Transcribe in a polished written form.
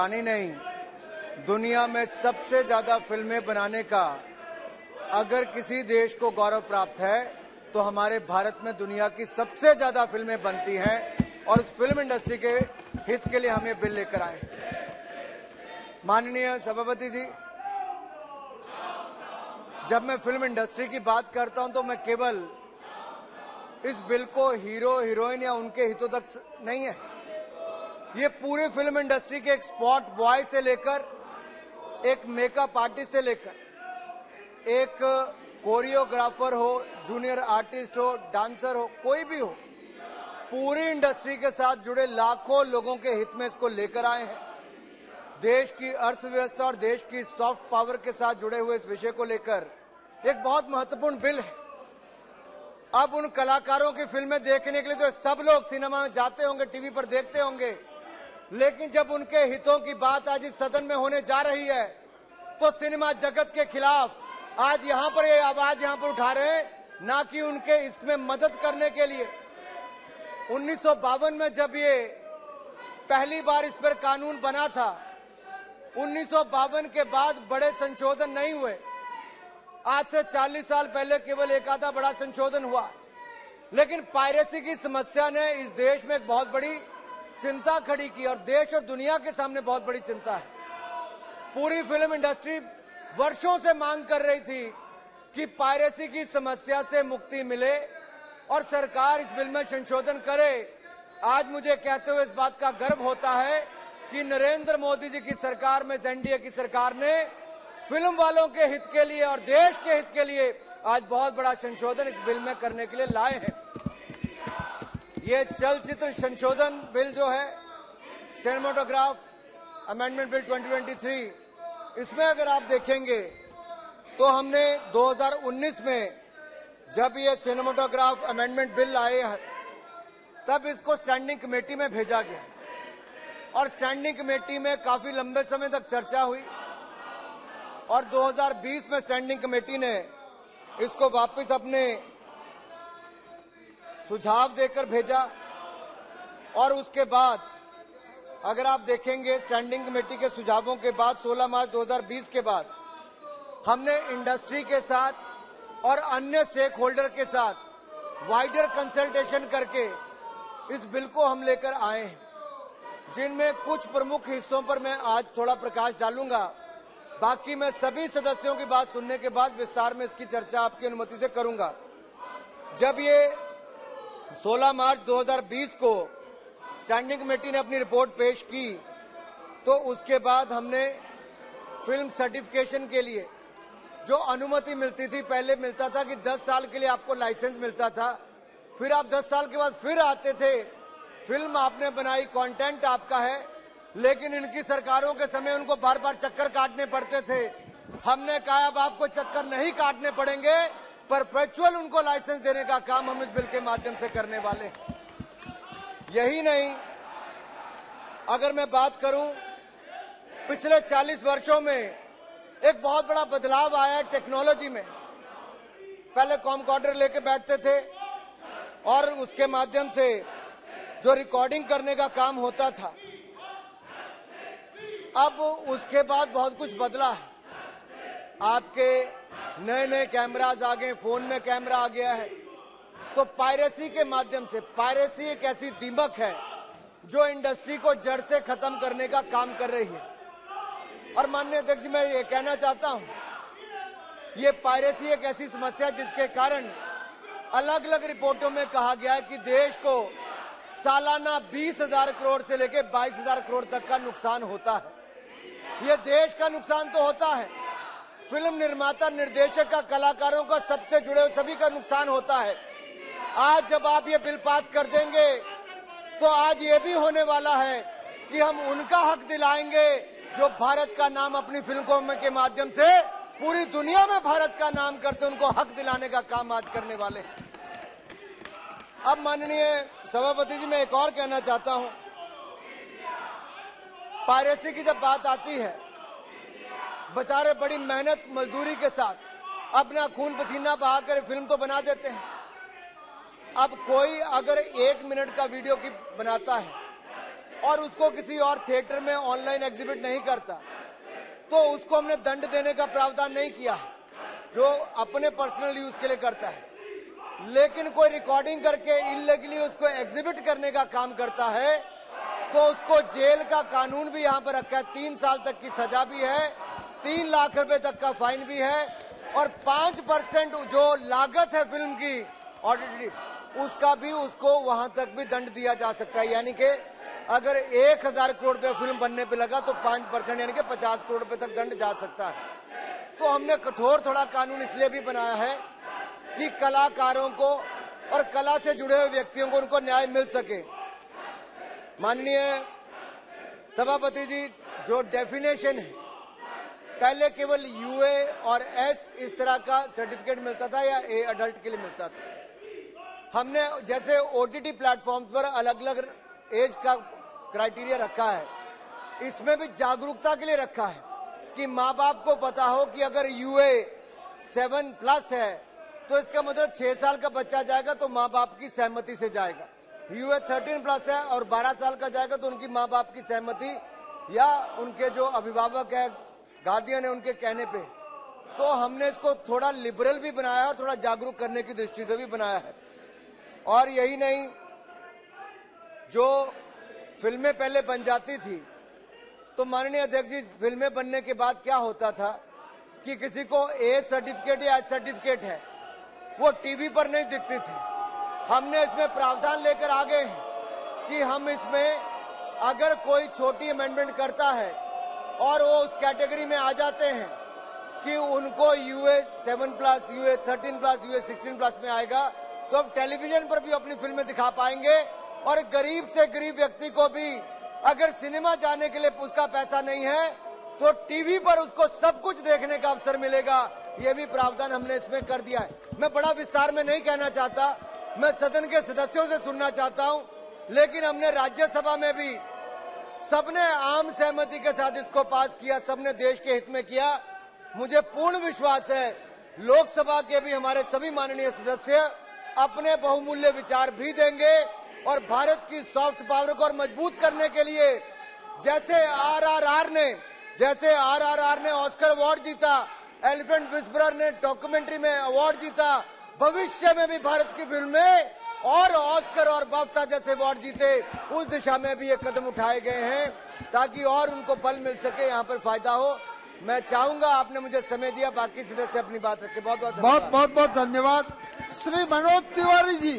पानी नहीं, दुनिया में सबसे ज्यादा फिल्में बनाने का अगर किसी देश को गौरव प्राप्त है तो हमारे भारत में दुनिया की सबसे ज्यादा फिल्में बनती हैं और उस फिल्म इंडस्ट्री के हित के लिए हम ये बिल लेकर आए। माननीय सभापति जी, जब मैं फिल्म इंडस्ट्री की बात करता हूं तो मैं केवल इस बिल को हीरो हीरोइन या उनके हितों तक नहीं है, ये पूरी फिल्म इंडस्ट्री के एक स्पॉट बॉय से लेकर एक मेकअप आर्टिस्ट से लेकर एक कोरियोग्राफर हो, जूनियर आर्टिस्ट हो, डांसर हो, कोई भी हो, पूरी इंडस्ट्री के साथ जुड़े लाखों लोगों के हित में इसको लेकर आए हैं। देश की अर्थव्यवस्था और देश की सॉफ्ट पावर के साथ जुड़े हुए इस विषय को लेकर एक बहुत महत्वपूर्ण बिल है। अब उन कलाकारों की फिल्में देखने के लिए तो सब लोग सिनेमा में जाते होंगे, टीवी पर देखते होंगे, लेकिन जब उनके हितों की बात आज इस सदन में होने जा रही है तो सिनेमा जगत के खिलाफ आज यहां पर ये आवाज यहां पर उठा रहे हैं, ना कि उनके इसमें मदद करने के लिए। 1952 में जब ये पहली बार इस पर कानून बना था, 1952 के बाद बड़े संशोधन नहीं हुए। आज से 40 साल पहले केवल एक आधा बड़ा संशोधन हुआ, लेकिन पायरेसी की समस्या ने इस देश में एक बहुत बड़ी चिंता खड़ी की और देश और दुनिया के सामने बहुत बड़ी चिंता है। पूरी फिल्म इंडस्ट्री वर्षों से मांग कर रही थी कि पायरेसी की समस्या से मुक्ति मिले और सरकार इस बिल में संशोधन करे। आज मुझे कहते हुए इस बात का गर्व होता है कि नरेंद्र मोदी जी की सरकार में, एनडीए की सरकार ने फिल्म वालों के हित के लिए और देश के हित के लिए आज बहुत बड़ा संशोधन इस बिल में करने के लिए लाए हैं। ये चलचित्र संशोधन बिल जो है, सिनेमेटोग्राफ अमेंडमेंट बिल 2023, इसमें अगर आप देखेंगे तो हमने 2019 में जब ये सिनेमेटोग्राफ अमेंडमेंट बिल आए तब इसको स्टैंडिंग कमेटी में भेजा गया और स्टैंडिंग कमेटी में काफी लंबे समय तक चर्चा हुई और 2020 में स्टैंडिंग कमेटी ने इसको वापस अपने सुझाव देकर भेजा और उसके बाद अगर आप देखेंगे स्टैंडिंग कमेटी के सुझावों के बाद 16 मार्च 2020 के बाद हमने इंडस्ट्री के साथ और अन्य स्टेक होल्डर के साथ वाइडर कंसल्टेशन करके इस बिल को हम लेकर आए हैं, जिनमें कुछ प्रमुख हिस्सों पर मैं आज थोड़ा प्रकाश डालूंगा। बाकी मैं सभी सदस्यों की बात सुनने के बाद विस्तार में इसकी चर्चा आपकी अनुमति से करूंगा। जब ये 16 मार्च 2020 को स्टैंडिंग कमेटी ने अपनी रिपोर्ट पेश की तो उसके बाद हमने फिल्म सर्टिफिकेशन के लिए जो अनुमति मिलती थी, पहले मिलता था कि 10 साल के लिए आपको लाइसेंस मिलता था, फिर आप 10 साल के बाद फिर आते थे, फिल्म आपने बनाई, कंटेंट आपका है, लेकिन इनकी सरकारों के समय उनको बार बार चक्कर काटने पड़ते थे। हमने कहा अब आपको चक्कर नहीं काटने पड़ेंगे, परपेचुअल उनको लाइसेंस देने का काम हम इस बिल के माध्यम से करने वाले हैं। यही नहीं, अगर मैं बात करूं, पिछले 40 वर्षों में एक बहुत बड़ा बदलाव आया है टेक्नोलॉजी में। पहले कॉमकॉर्डर लेके बैठते थे और उसके माध्यम से जो रिकॉर्डिंग करने का काम होता था, अब उसके बाद बहुत कुछ बदला है। आपके नए नए कैमराज आ गए, फोन में कैमरा आ गया है, तो पायरेसी के माध्यम से, पायरेसी एक ऐसी दीमक है जो इंडस्ट्री को जड़ से खत्म करने का काम कर रही है। और माननीय अध्यक्ष जी, मैं ये कहना चाहता हूं, ये पायरेसी एक ऐसी समस्या जिसके कारण अलग अलग रिपोर्टों में कहा गया है कि देश को सालाना 20,000 करोड़ से लेकर 22,000 करोड़ तक का नुकसान होता है। ये देश का नुकसान तो होता है, फिल्म निर्माता, निर्देशक का, कलाकारों का, सबसे जुड़े हुए सभी का नुकसान होता है। आज जब आप ये बिल पास कर देंगे तो आज ये भी होने वाला है कि हम उनका हक दिलाएंगे जो भारत का नाम अपनी फिल्मों के माध्यम से पूरी दुनिया में भारत का नाम करते, उनको हक दिलाने का काम आज करने वाले हैं। अब माननीय सभापति जी, मैं एक और कहना चाहता हूं, पायरेसी की जब बात आती है, बेचारे बड़ी मेहनत मजदूरी के साथ अपना खून पसीना बहाकर फिल्म तो बना देते हैं। अब कोई अगर 1 मिनट का वीडियो क्लिप बनाता है और उसको किसी और थिएटर में ऑनलाइन एग्जिबिट नहीं करता तो उसको हमने दंड देने का प्रावधान नहीं किया, जो अपने पर्सनल यूज के लिए करता है। लेकिन कोई रिकॉर्डिंग करके इलीगली उसको एग्जिबिट करने का काम करता है तो उसको जेल का कानून भी यहाँ पर रखा है, 3 साल तक की सजा भी है, 3 लाख रुपए तक का फाइन भी है और 5% जो लागत है फिल्म की ऑडिट उसका भी उसको वहां तक भी दंड दिया जा सकता है। यानी कि अगर 1000 करोड़ रुपए फिल्म बनने पे लगा तो 5% यानी कि 50 करोड़ रुपए तक दंड जा सकता है। तो हमने कठोर थोड़ा कानून इसलिए भी बनाया है कि कलाकारों को और कला से जुड़े हुए व्यक्तियों को उनको न्याय मिल सके। माननीय सभापति जी, जो डेफिनेशन है, पहले केवल यूए और एस इस तरह का सर्टिफिकेट मिलता था या ए अडल्ट के लिए मिलता था। हमने जैसे ओटीटी प्लेटफॉर्म्स पर अलग अलग एज का क्राइटेरिया रखा है, इसमें भी जागरूकता के लिए रखा है कि माँ बाप को पता हो कि अगर यूए 7+ है तो इसका मतलब 6 साल का बच्चा जाएगा तो माँ बाप की सहमति से जाएगा। यूए 13+ है और 12 साल का जाएगा तो उनकी माँ बाप की सहमति या उनके जो अभिभावक है, गार्डियन है, उनके कहने पे। तो हमने इसको थोड़ा लिबरल भी बनाया और थोड़ा जागरूक करने की दृष्टि से भी बनाया है। और यही नहीं, जो फिल्में पहले बन जाती थी तो माननीय अध्यक्ष जी, फिल्में बनने के बाद क्या होता था कि किसी को ए सर्टिफिकेट या एच सर्टिफिकेट है वो टीवी पर नहीं दिखती थी। हमने इसमें प्रावधान लेकर आ गए हैं कि हम इसमें अगर कोई छोटी अमेंडमेंट करता है और वो उस कैटेगरी में आ जाते हैं कि उनको यूए 7+, यूए 13+, यूए 16+ में आएगा तो अब टेलीविजन पर भी अपनी फिल्में दिखा पाएंगे और गरीब से गरीब व्यक्ति को भी अगर सिनेमा जाने के लिए उसका पैसा नहीं है तो टीवी पर उसको सब कुछ देखने का अवसर मिलेगा। ये भी प्रावधान हमने इसमें कर दिया है। मैं बड़ा विस्तार में नहीं कहना चाहता, मैं सदन के सदस्यों से सुनना चाहता हूं, लेकिन हमने राज्यसभा में भी सबने आम सहमति के साथ इसको पास किया, सबने देश के हित में किया। मुझे पूर्ण विश्वास है लोकसभा के भी हमारे सभी माननीय सदस्य अपने बहुमूल्य विचार भी देंगे और भारत की सॉफ्ट पावर को और मजबूत करने के लिए जैसे आरआरआर ने ऑस्कर अवार्ड जीता, एलिफेंट विस्परर ने डॉक्यूमेंट्री में अवार्ड जीता, भविष्य में भी भारत की फिल्में और ऑस्कर और बाफ्टा जैसे अवार्ड जीते, उस दिशा में भी ये कदम उठाए गए हैं ताकि और उनको बल मिल सके, यहाँ पर फायदा हो। मैं चाहूंगा, आपने मुझे समय दिया, बाकी सदस्य अपनी बात रखें। बहुत बहुत धन्यवाद। श्री मनोज तिवारी जी।